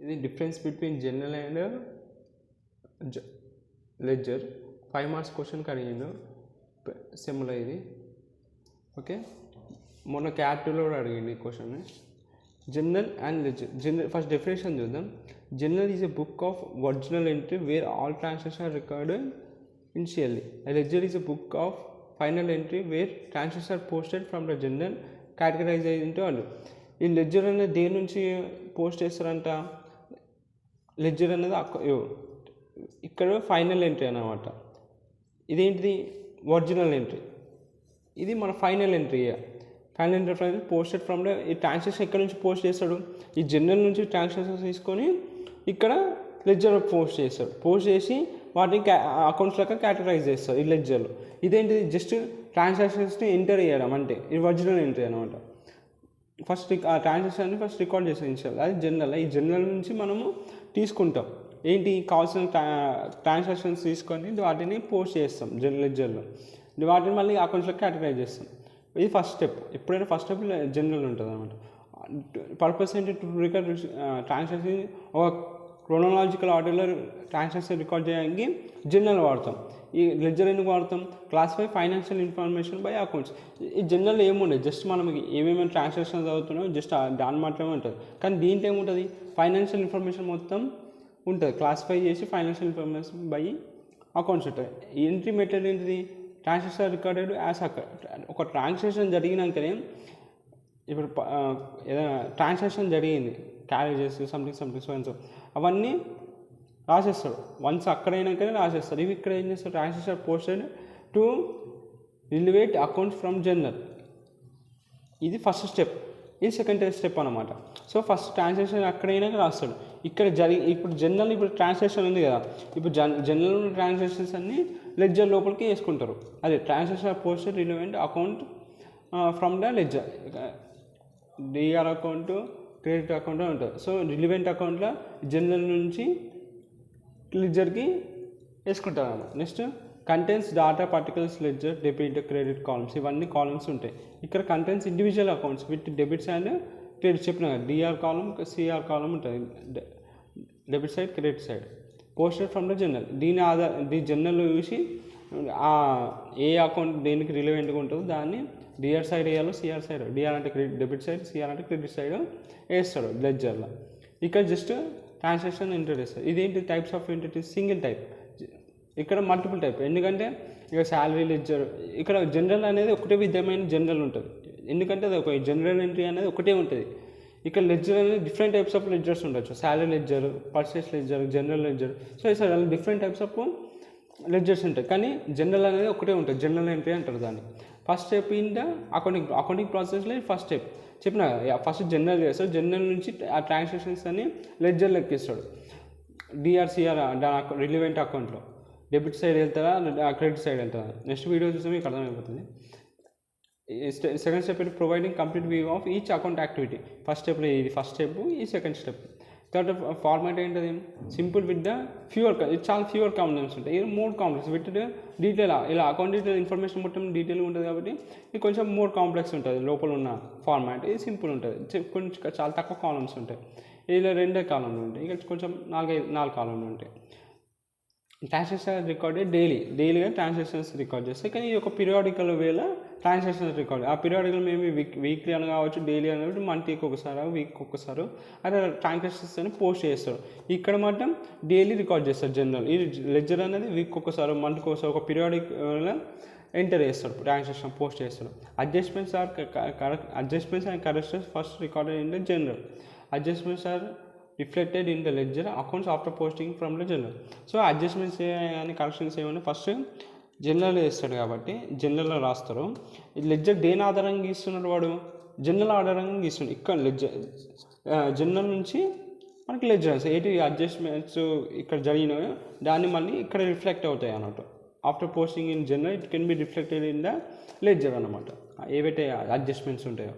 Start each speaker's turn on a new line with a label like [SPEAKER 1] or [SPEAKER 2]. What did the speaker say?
[SPEAKER 1] ఇది difference between general and ledger 5 marks క్వశ్చన్కి అడిగిండు సెమ్లో ఇది. ఓకే, మొన్న క్యాప్టూలో కూడా అడిగింది ఈ question. Journal and ledger. Journal first definition చూద్దాం. Journal is a book of original entry where all transactions are recorded initially. Ledger is a book of final entry where transactions are posted from the journal categorize into వాళ్ళు. ఈ ledger అనేది దేని నుంచి post చేస్తారంట? Ledger అనేది ఇక్కడ final entry అన్నమాట. ఇదేంటిది? Original entry. ఇది మన final entry. Final entry posted from the ఈ ట్రాన్సాక్షన్ ఎక్కడ నుంచి పోస్ట్ చేస్తాడు? ఈ జనరల్ నుంచి ట్రాన్సాక్షన్స్ తీసుకొని ఇక్కడ లెడ్జర్ పోస్ట్ చేస్తాడు. పోస్ట్ చేసి వాటిని అకౌంట్స్ లెక్క కేటగరైజ్ చేస్తారు ఈ లెడ్జర్లో. ఇదేంటిది? జస్ట్ ట్రాన్సాక్షన్స్ని ఎంటర్ చేయడం అంటే ఇది ఒరిజినల్ ఎంట్రీ అనమాట. ఫస్ట్ ఆ ట్రాన్సాక్షన్ని ఫస్ట్ రికార్డ్ చేస్తాం ఇన్షియల్. అది జనరల్. ఈ జనరల్ నుంచి మనము తీసుకుంటాం ఏంటి కావాల్సిన ట్రాన్సాక్షన్స్ తీసుకొని వాటిని పోస్ట్ చేస్తాం లెడ్జర్లో. వాటిని మళ్ళీ అకౌంట్స్లో కేటగరైజ్ చేస్తాం. ఇది ఫస్ట్ స్టెప్. ఎప్పుడైనా ఫస్ట్ స్టెప్ జనరల్ ఉంటుంది అనమాట. పర్పస్ ఏంటి? టు రికార్డ్ ట్రాన్సాక్షన్ ఒక క్రోనలాజికల్ ఆర్డర్లో ట్రాన్సాక్షన్ రికార్డ్ చేయడానికి జనరల్ వాడతాం. ఈ లెడ్జర్ ఎందుకు వాడతాం? Classify financial information by accounts. ఈ జనరల్ ఏముండదు, జస్ట్ మనకి ఏమేమి ట్రాన్సాక్షన్స్ అవుతున్నాయో జస్ట్ దాని మాత్రమే ఉంటుంది. కానీ దీంట్లో ఏముంటుంది? ఫైనాన్షియల్ ఇన్ఫర్మేషన్ మొత్తం ఉంటుంది. క్లాసిఫై చేసి ఫైనాన్షియల్ ఇన్ఫర్మేషన్ బై అకౌంట్స్ ఉంటుంది. ఎంట్రీ మెథడ్ ఏంటిది? ట్రాన్సాక్షన్ రికార్డెడ్ యాజ్ ఒక ట్రాన్సాక్షన్ జరిగినాకనే ఇప్పుడు ఏదైనా ట్రాన్సాక్షన్ జరిగింది, క్యారేజెస్ సంథింగ్ సో అవన్నీ రాసేస్తాడు. వన్స్ అక్కడైనాకనే రాసేస్తాడు. ఇవి ఇక్కడ ఏం చేస్తాడు? Transaction posted to relevant accounts from journal. ఇది ఫస్ట్ స్టెప్. ఇది సెకండ్ స్టెప్ అనమాట. సో ఫస్ట్ ట్రాన్సాక్షన్ అక్కడైనాక రాస్తాడు. ఇక్కడ ఇప్పుడు జనరల్ ఇప్పుడు ట్రాన్సాక్షన్ ఉంది కదా, ఇప్పుడు జనరల్ ట్రాన్సాక్షన్స్ అన్నీ లెడ్జర్ లోపలికి వేసుకుంటారు. అదే transaction posted relevant account from the ledger. DR account, credit account ఉంటుంది. సో రిలివెంట్ అకౌంట్లో జనరల్ నుంచి లెడ్జర్కి వేసుకుంటారు అన్నమాట. Next contents data particulars ledger debit credit columns. ఇవన్నీ కాలమ్స్ ఉంటాయి. ఇక్కడ contents individual accounts with debits and credit చెప్పిన డిఆర్ కాలం, సిఆర్ కాలం ఉంటుంది. Debit side, credit side. Posted from the journal. దీని జనరల్ చూసి ఏ అకౌంట్ దేనికి రిలవెంట్గా ఉంటుందో దాన్ని డిఆర్ సైడ్ వేయాలో సిఆర్ సైడ్. డిఆర్ అంటే డెబిట్ సైడ్, సిఆర్ అంటే క్రెడిట్ సైడ్ వేస్తాడు లెడ్జర్లో. ఇక్కడ జస్ట్ ట్రాన్సాక్షన్ ఎంటర్ చేస్తారు. ఇదేంటి? Types of entities single type. ఇక్కడ మల్టిపుల్ టైప్. ఎందుకంటే ఇక శాలరీ లెడ్జర్, ఇక్కడ జనరల్ అనేది ఒకటే విధమైన జనరల్ ఉంటుంది. ఎందుకంటే అది ఒక జనరల్ ఎంట్రీ అనేది ఒకటే ఉంటుంది. ఇక్కడ లెడ్జర్ అనేది డిఫరెంట్ టైప్స్ ఆఫ్ లెడ్జర్స్ ఉండొచ్చు. Salary ledger, purchase ledger, general ledger. So ఇక్కడ డిఫరెంట్ టైప్స్ ఆఫ్ లెడ్జర్స్ ఉంటాయి. కానీ జనరల్ అనేది ఒకటే ఉంటుంది. జనరల్ ఎంట్రీ అంటారు దాన్ని. First step in the accounting ప్రాసెస్లో ఫస్ట్ స్టెప్ చెప్పిన. ఫస్ట్ జనరల్ చేస్తాడు. జనరల్ నుంచి ఆ ట్రాన్సాక్షన్స్ అన్ని లెడ్జర్లో ఎక్కిస్తాడు. డిఆర్సిఆర్ రిలివెంట్ అకౌంట్లో డెబిట్ సైడ్ వెళ్తారా, క్రెడిట్ సైడ్ వెళ్తారా? నెక్స్ట్ వీడియో చూస్తే మీకు అర్థమైపోతుంది. Second step providing complete view of each account activity. First స్టెప్లో ఇది ఫస్ట్ స్టెప్, ఈ సెకండ్ స్టెప్. థర్డ్ ఫార్మాట్ ఏంటది? Simple with the fewer. ఇది చాలా ఫ్యూవర్ కాంప్లెక్స్ ఉంటాయి. ఇది మోర్ కాంప్లెక్స్ విత్ డీటెయిల్. ఇలా అకౌంట్ డీటెయిల్ ఇన్ఫర్మేషన్ మొత్తం డీటెయిల్గా ఉంటుంది కాబట్టి ఇది కొంచెం మోర్ కాంప్లెక్స్ ఉంటుంది లోపల ఉన్న ఫార్మాట్. ఇది సింపుల్ ఉంటుంది. కొంచెం చాలా తక్కువ కాలమ్స్ ఉంటాయి. ఇలా 2 కాలంలో ఉంటాయి. ఇక కొంచెం 4 కాలంలో ఉంటాయి. ట్రాన్సాక్షన్ రికార్డెడ్ డైలీగా ట్రాన్సాక్షన్స్ రికార్డ్ చేస్తాయి. కానీ ఇది ఒక పీరియాడికల్ వేలో ట్రాన్సాక్షన్స్ రికార్డ్. ఆ పీరియాడికల్ మేము వీక్లీ అని కావచ్చు, డైలీ అని కావచ్చు, మంత్కి ఒకసారి, వీక్ ఒకసారి అలా ట్రాన్సాక్షన్స్ అని పోస్ట్ చేస్తారు. ఇక్కడ మాత్రం డైలీ రికార్డ్ చేస్తారు జనరల్. ఈ లెడ్జర్ అనేది వీక్ ఒకసారి, మంత్కి ఒకసారి ఒక పీరియాడిక్ ఎంటర్ చేస్తాడు, ట్రాన్సాక్షన్ పోస్ట్ చేస్తాడు. Adjustments and corrections first recorded in the journal. Adjustments are reflected in the ledger accounts after posting from the journal. So adjustments కానీ కరెక్షన్స్ ఏమైనా ఫస్ట్ జనరల్ వేస్తాడు కాబట్టి జనరల్లో రాస్తారు. లెడ్జర్ దేని ఆధారంగా గీస్తున్నాడు? వాడు జనరల్ ఆధారంగా గీస్తున్నాడు. ఇక్కడ లెడ్జర్ జనరల్ నుంచి మనకి లెడ్జర్స్ ఏంటి అడ్జస్ట్మెంట్స్ ఇక్కడ జరిగినాయో దాన్ని మళ్ళీ ఇక్కడ రిఫ్లెక్ట్ అవుతాయి అన్నట్టు. After posting in general it can be reflected in the ledger అన్నమాట. ఏవైతే అడ్జస్ట్మెంట్స్ ఉంటాయో